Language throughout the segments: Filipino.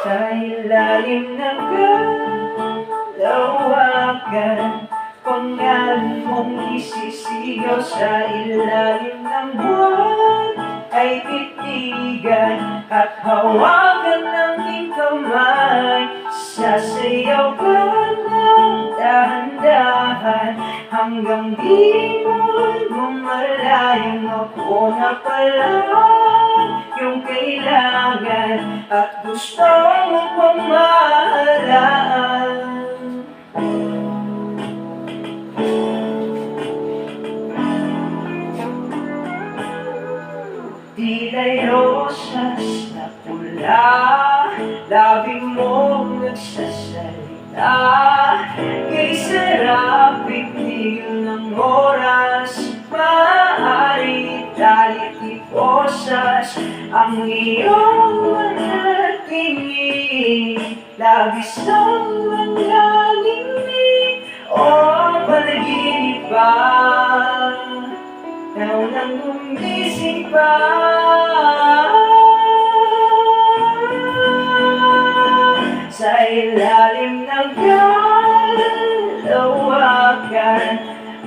Sa ilalim ng kalawakan, pangalan mong isisigaw. Sa ilalim ng buwan ay titigan at hawakan ng iyong kamay. Sasayaw ka ng dahan-dahan hanggang di mo mamalayang ako na pala yung kailangan at gusto mo pamahalaan. Dila'y rosas na pula, labi mong nagsasalita. Kay sarap itigil ng oras, maaari italit iposas ang iyong mga tingin. Labis ng mga ngingin o panaginip ba, naunang gumising pa. Sa ilalim ng kalawakan,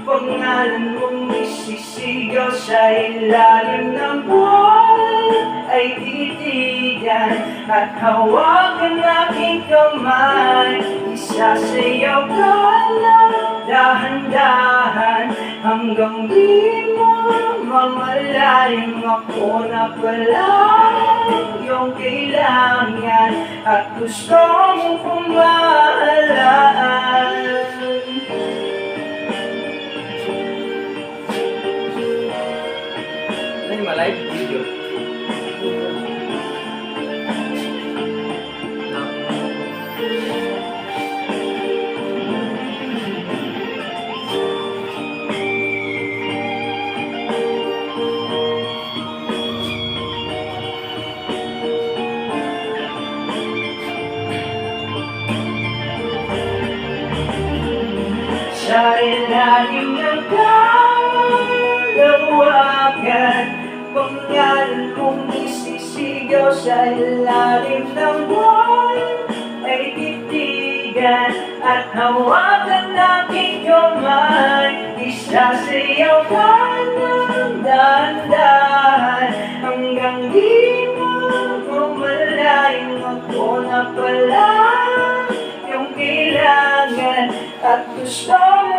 pangalan mong isisigaw. Sa ilalim ng buwan ay titigan at hawakan aking kamay. Isasayaw ka lang dahan-dahan hanggang di mo mamalayan ako na pala yung kailangan at gusto mong pamahalaan. Ano yung live video? Sa ilalim ng kalawakan, pangalan mong isisigaw. Sa ilalim ng buwan ay titigan at hawakan aking kamay. Isasayaw ka ng dahan-dahan hanggang di mo mamalayan ako na pala yung kailangan at gusto mo